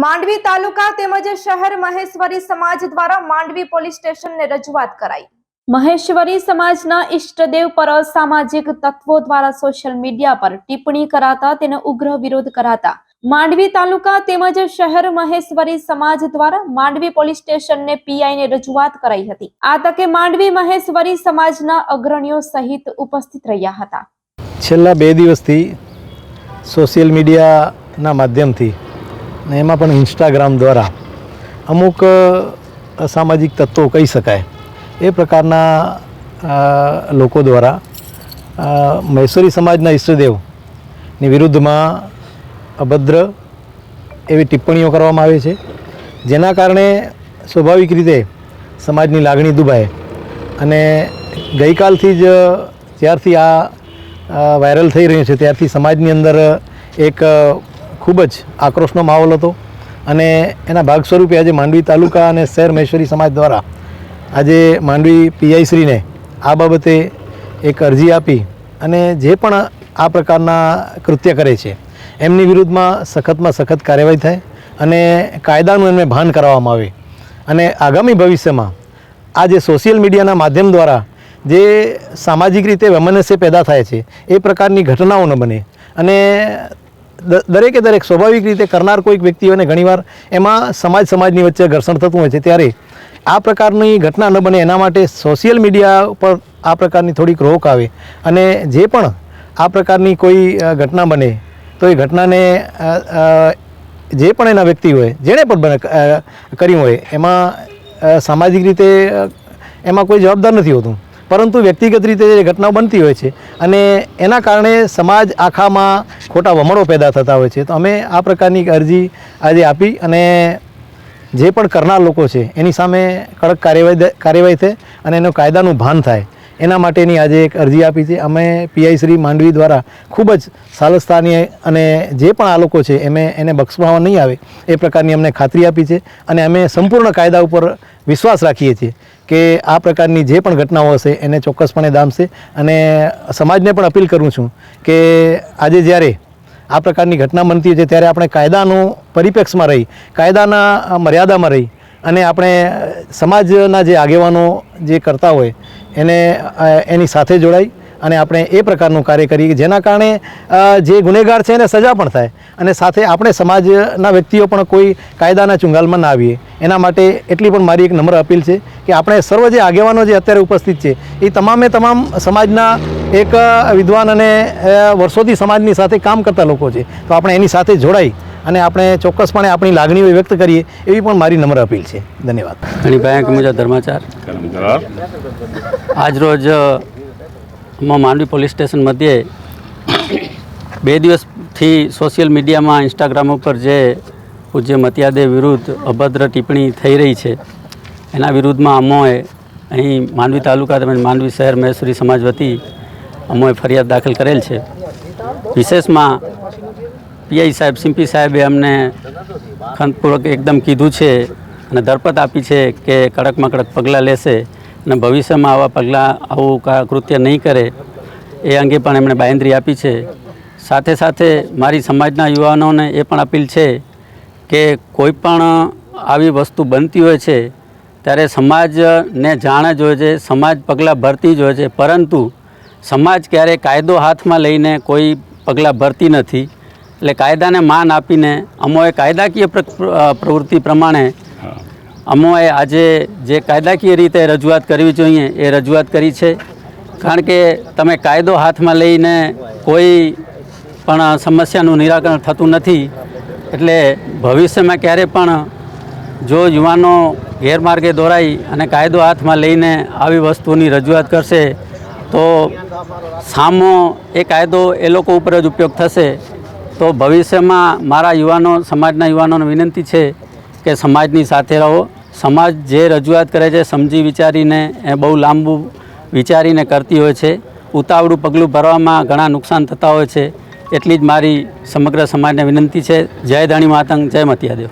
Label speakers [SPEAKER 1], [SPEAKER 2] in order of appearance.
[SPEAKER 1] માંડવી તાલુકા તેમજ શહેર મહેશ્વરી સમાજ દ્વારા માંડવી પોલીસ સ્ટેશનને રજૂઆત કરાઈ। મહેશ્વરી સમાજના ઈષ્ટદેવ પર અસામાજિક તત્વો દ્વારા સોશિયલ મીડિયા પર ટિપ્પણી કરાતા તેનો ઉગ્ર વિરોધ કરાતા માંડવી તાલુકા તેમજ શહેર મહેશ્વરી સમાજ દ્વારા માંડવી પોલીસ સ્ટેશનને પીઆઈને રજૂઆત કરાઈ હતી। આ તકે માંડવી મહેશ્વરી સમાજના અગ્રણીઓ સહિત ઉપસ્થિત રહ્યા હતા।
[SPEAKER 2] છેલ્લા 2 દિવસથી સોશિયલ મીડિયાના માધ્યમથી ને એમાં પણ ઇન્સ્ટાગ્રામ દ્વારા અમુક અસામાજિક તત્વો કહી શકાય એ પ્રકારના લોકો દ્વારા મહેશ્વરી સમાજના ઈષ્ટદેવની વિરુદ્ધમાં અભદ્ર એવી ટિપ્પણીઓ કરવામાં આવે છે, જેના કારણે સ્વાભાવિક રીતે સમાજની લાગણી દુભાય અને ગઈકાલથી જ જ્યારથી આ વાયરલ થઈ રહ્યું છે ત્યારથી સમાજની અંદર એક ખૂબ જ આક્રોશનો માહોલ હતો અને એના ભાગ સ્વરૂપે આજે માંડવી તાલુકા અને શહેર મહેશ્વરી સમાજ દ્વારા આજે માંડવી પીઆઈ શ્રીને આ બાબતે એક અરજી આપી અને જે પણ આ પ્રકારના કૃત્ય કરે છે એમની વિરુદ્ધમાં સખતમાં સખત કાર્યવાહી થાય અને કાયદાનું એમને ભાન કરાવવામાં આવે અને આગામી ભવિષ્યમાં આ જે સોશિયલ મીડિયાના માધ્યમ દ્વારા જે સામાજિક રીતે વૈમનસ્ય પેદા થાય છે એ પ્રકારની ઘટનાઓ ન બને અને દરેકે દરેક સ્વાભાવિક રીતે કરનાર કોઈક વ્યક્તિઓને ઘણીવાર એમાં સમાજની વચ્ચે ઘર્ષણ થતું હોય છે, ત્યારે આ પ્રકારની ઘટના ન બને એના માટે સોશિયલ મીડિયા ઉપર આ પ્રકારની થોડીક રોક આવે અને જે પણ આ પ્રકારની કોઈ ઘટના બને તો એ ઘટનાને જે પણ એના વ્યક્તિ હોય જેણે પણ કર્યું હોય એમાં સામાજિક રીતે એમાં કોઈ જવાબદાર નથી હોતું, પરંતુ વ્યક્તિગત રીતે જે ઘટનાઓ બનતી હોય છે અને એના કારણે સમાજ આખામાં ખોટા વમળો પેદા થતા હોય છે। તો અમે આ પ્રકારની અરજી આજે આપી અને જે પણ કરનાર લોકો છે એની સામે કડક કાર્યવાહી થાય અને એનું કાયદાનું ભાન થાય એના માટેની આજે એક અરજી આપી છે। અમે પીઆઈ શ્રી માંડવી દ્વારા ખૂબ જ સાલસ્તાની અને જે પણ આ લોકો છે એને બક્ષવામાં નહીં આવે એ પ્રકારની અમને ખાતરી આપી છે અને અમે સંપૂર્ણ કાયદા ઉપર વિશ્વાસ રાખીએ છીએ કે આ પ્રકારની જે પણ ઘટનાઓ હશે એને ચોક્કસપણે દામશે અને સમાજને પણ અપીલ કરું છું કે આજે જ્યારે આ પ્રકારની ઘટના બનતી હોય છે ત્યારે આપણે કાયદાનું પરિપ્રેક્ષમાં રહી કાયદાના મર્યાદામાં રહી અને આપણે સમાજના જે આગેવાનો જે કરતા હોય એની સાથે જોડાઈ અને આપણે એ પ્રકારનું કાર્ય કરીએ જેના કારણે જે ગુનેગાર છે એને સજા પણ થાય અને સાથે આપણે સમાજના વ્યક્તિઓ પણ કોઈ કાયદાના ચુંગાલમાં ના આવીએ એના માટે એટલી પણ મારી એક નમ્ર અપીલ છે કે આપણે સર્વ જે આગેવાનો જે અત્યારે ઉપસ્થિત છે એ તમામે તમામ સમાજના એક વિદ્વાન અને વર્ષોથી સમાજની સાથે કામ કરતા લોકો છે, તો આપણે એની સાથે જોડાઈ અને આપણે ચોક્કસપણે આપણી લાગણીઓ વ્યક્ત કરીએ એવી પણ મારી નમ્ર અપીલ છે। ધન્યવાદ।
[SPEAKER 3] ગણીભાઈ મુજબ ધર્માચાર આજ રોજ માંડવી પોલીસ સ્ટેશન મધ્યે 2 દિવસથી સોશિયલ મીડિયામાં ઇન્સ્ટાગ્રામ ઉપર જે પૂજ્ય મતિયાદેવ વિરુદ્ધ અભદ્ર ટિપ્પણી થઈ રહી છે એના વિરુદ્ધમાં અમોએ અહીં માંડવી તાલુકા તેમજ માંડવી શહેર મહેશ્વરી સમાજ વતી અમોએ ફરિયાદ દાખલ કરેલ છે। વિશેષમાં પીઆઈ સાહેબ સિમ્પી સાહેબે અમને ખંતપૂર્વક એકદમ કીધું છે અને ધરપત આપી છે કે કડકમાં કડક પગલાં લેશે અને ભવિષ્યમાં આવા પગલાં આવું કૃત્ય નહીં કરે એ અંગે પણ એમણે બાંહેધરી આપી છે। સાથે સાથે મારી સમાજના યુવાનોને એ પણ અપીલ છે કે કોઈ પણ આવી વસ્તુ બનતી હોય છે ત્યારે સમાજને જાણ જ હોય છે, સમાજ પગલાં ભરતી જ હોય છે, પરંતુ સમાજ ક્યારેય કાયદો હાથમાં લઈને કોઈ પગલાં ભરતી નથી। એટલે કાયદાને માન આપીને અમોએ કાયદાકીય પ્રવૃત્તિ પ્રમાણે અમોએ આજે જે કાયદાકીય રીતે રજૂઆત કરવી જોઈએ એ રજૂઆત કરી છે, કારણ કે તમે કાયદો હાથમાં લઈને કોઈ પણ સમસ્યાનું નિરાકરણ થતું નથી। એટલે ભવિષ્યમાં ક્યારે પણ જો યુવાનો ગેરમાર્ગે દોરાઈ અને કાયદો હાથમાં લઈને આવી વસ્તુની રજૂઆત કરશે તો સામો એ કાયદો એ લોકો ઉપર જ ઉપયોગ થશે। તો ભવિષ્યમાં મારા યુવાનો સમાજના યુવાનોને વિનંતી છે કે સમાજની સાથે રહો। સમાજ જે રજૂઆત કરે છે સમજી વિચારીને એ બહુ લાંબુ વિચારીને કરતી હોય છે, ઉતાવળું પગલું ભરવામાં ઘણા નુકસાન થતા હોય છે, એટલી જ મારી સમગ્ર સમાજને વિનંતી છે। જય ધણી માતંગ, જય મતિયાદેવ।